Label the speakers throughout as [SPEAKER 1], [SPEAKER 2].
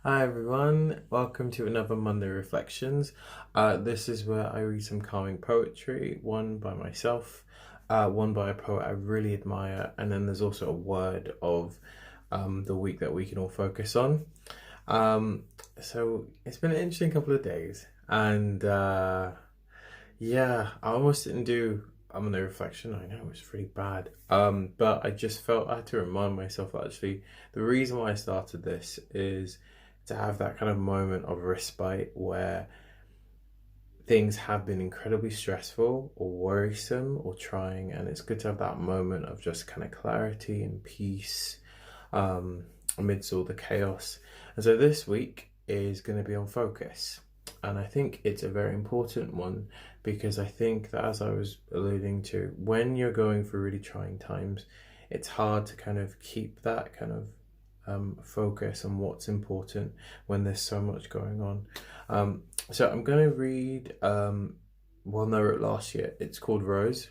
[SPEAKER 1] Hi everyone, welcome to another Monday Reflections. This is where I read some calming poetry, one by myself, one by a poet I really admire, and then there's also a word of the week that we can all focus on. Um, so it's been an interesting couple of days, and yeah, I almost didn't do Monday Reflection. I know it was pretty bad, but I just felt I had to remind myself that actually the reason why I started this is to have that kind of moment of respite where things have been incredibly stressful or worrisome or trying, and it's good to have that moment of just kind of clarity and peace um, amidst all the chaos. And so this week is going to be on focus, and I think it's a very important one because I think that, as I was alluding to, when you're going through really trying times, it's hard to kind of keep that kind of focus on what's important when there's so much going on. So I'm going to read one that I wrote last year. It's called Rose,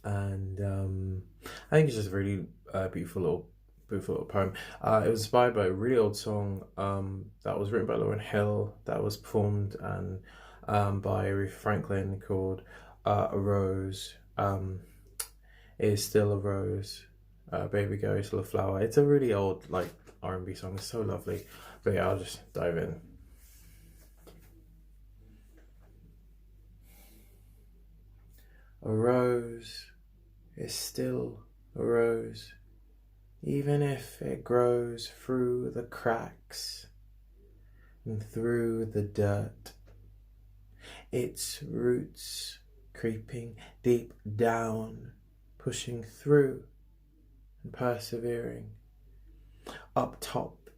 [SPEAKER 1] and I think it's just a really beautiful little poem. It was inspired by a really old song that was written by Lauryn Hill, that was performed and by Aretha Franklin, called "A Rose Is Still a Rose." Baby Girl, You're Still a Flower. It's a really old like R&B song. It's so lovely. But yeah, I'll just dive in. A rose is still a rose, even if it grows through the cracks and through the dirt. Its roots creeping deep down, pushing through and persevering. Up top,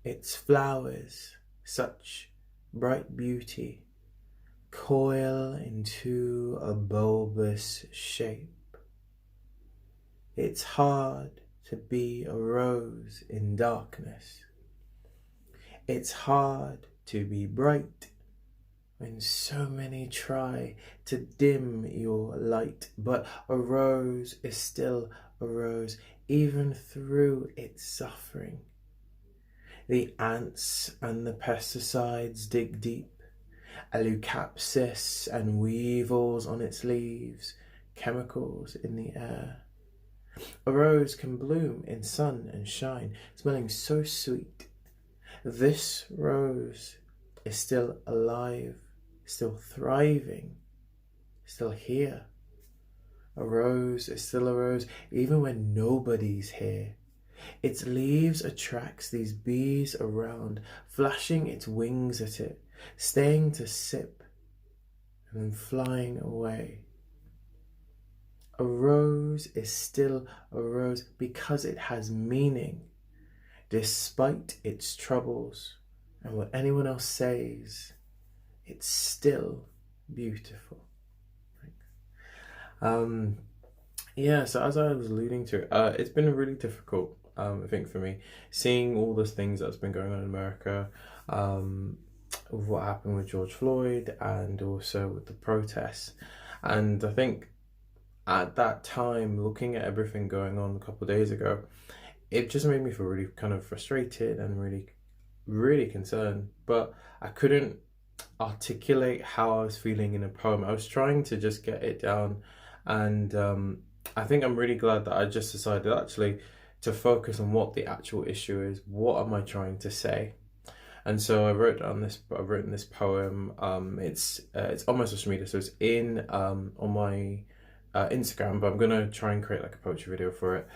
[SPEAKER 1] its flowers, such bright beauty, coil into a bulbous shape. It's hard to be a rose in darkness. It's hard to be bright when so many try to dim your light, but a rose is still a rose, even through its suffering. The ants and the pesticides dig deep, aulacapsis and weevils on its leaves, chemicals in the air. A rose can bloom in sun and shine, smelling so sweet. This rose is still alive, still thriving, still here. A rose is still a rose, even when nobody's here. Its leaves attracts these bees around, flashing its wings at it, staying to sip, and then flying away. A rose is still a rose because it has meaning, despite its troubles and what anyone else says. It's still beautiful. Yeah, so as I was alluding to, it's been really difficult, I think, for me, seeing all those things that's been going on in America, what happened with George Floyd, and also with the protests. And I think at that time, looking at everything going on a couple of days ago, it just made me feel really kind of frustrated and really concerned. But I couldn't articulate how I was feeling in a poem. I was trying to just get it down, and I think I'm really glad that I just decided actually to focus on what the actual issue is. What am I trying to say? And so I've written this poem. It's on my social media, so it's in on my Instagram, but I'm gonna try and create like a poetry video for it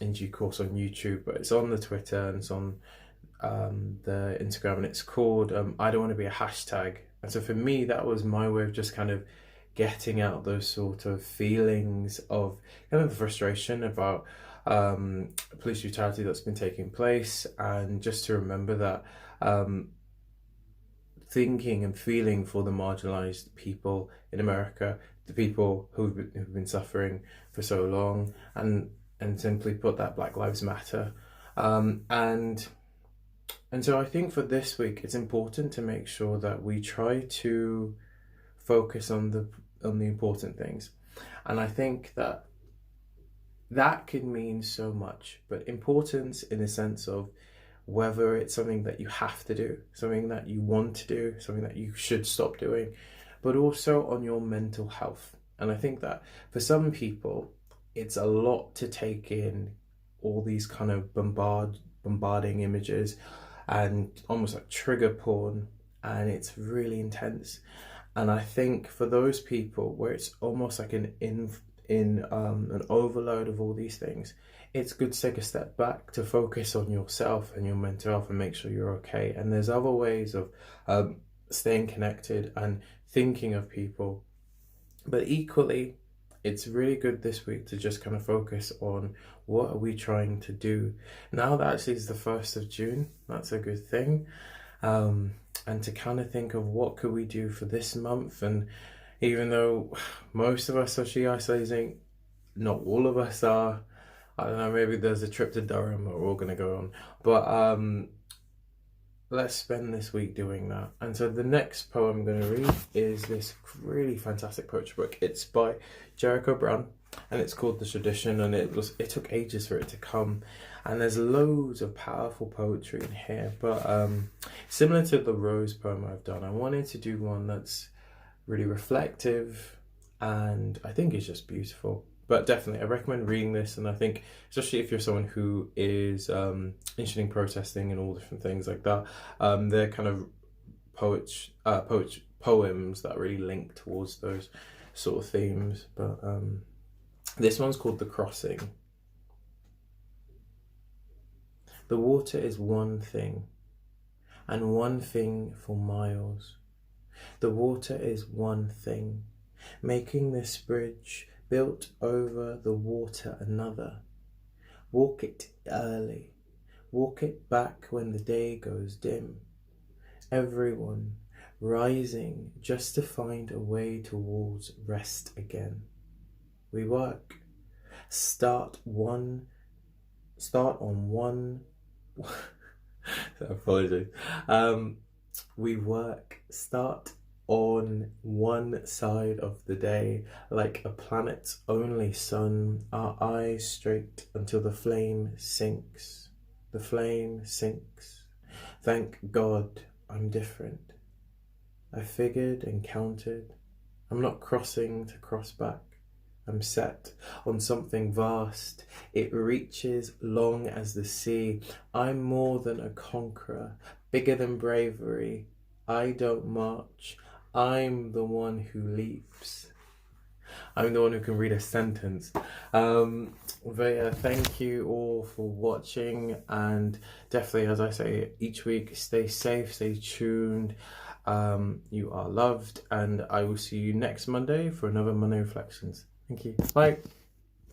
[SPEAKER 1] in due course on YouTube. But it's on the Twitter and it's on the Instagram, and it's called I Don't Want to Be a Hashtag. And so for me, that was my way of just kind of getting out those sort of feelings of kind of frustration about police brutality that's been taking place, and just to remember that thinking and feeling for the marginalized people in America, the people who've been suffering for so long, and simply put, that Black Lives Matter. And so I think for this week, it's important to make sure that we try to focus on the important things. And I think that can mean so much, but importance in the sense of whether it's something that you have to do, something that you want to do, something that you should stop doing, but also on your mental health. And I think that for some people, it's a lot to take in, all these kind of bombarding images and almost like trigger porn, and it's really intense. And I think for those people where it's almost like an overload of all these things, it's good to take a step back to focus on yourself and your mental health and make sure you're okay. And there's other ways of staying connected and thinking of people. But equally, it's really good this week to just kind of focus on what are we trying to do. Now that actually is the 1st of June, that's a good thing. And to kind of think of what could we do for this month. And even though most of us are socially isolating, not all of us are. I don't know, maybe there's a trip to Durham that we're all going to go on. But let's spend this week doing that. And so the next poem I'm going to read is this really fantastic poetry book. It's by Jericho Brown, and it's called The Tradition, and it took ages for it to come. And there's loads of powerful poetry in here, but similar to the Rose poem I've done, I wanted to do one that's really reflective, and I think it's just beautiful. But definitely, I recommend reading this, and I think, especially if you're someone who is interested in protesting and all different things like that, they're kind of poems that really link towards those sort of themes. But this one's called The Crossing. The water is one thing, and one thing for miles. The water is one thing, making this bridge built over the water another. Walk it early, walk it back when the day goes dim. Everyone rising just to find a way towards rest again. We work, start on one. Apologies. We work, start on one side of the day, like a planet's only sun, our eyes straight until the flame sinks. The flame sinks. Thank God I'm different. I figured and counted. I'm not crossing to cross back. I'm set on something vast. It reaches long as the sea. I'm more than a conqueror, bigger than bravery. I don't march. I'm the one who leaps. I'm the one who can read a sentence. But yeah, thank you all for watching, and definitely, as I say each week, stay safe, stay tuned. You are loved, and I will see you next Monday for another Monday Reflections. Thank you. Bye.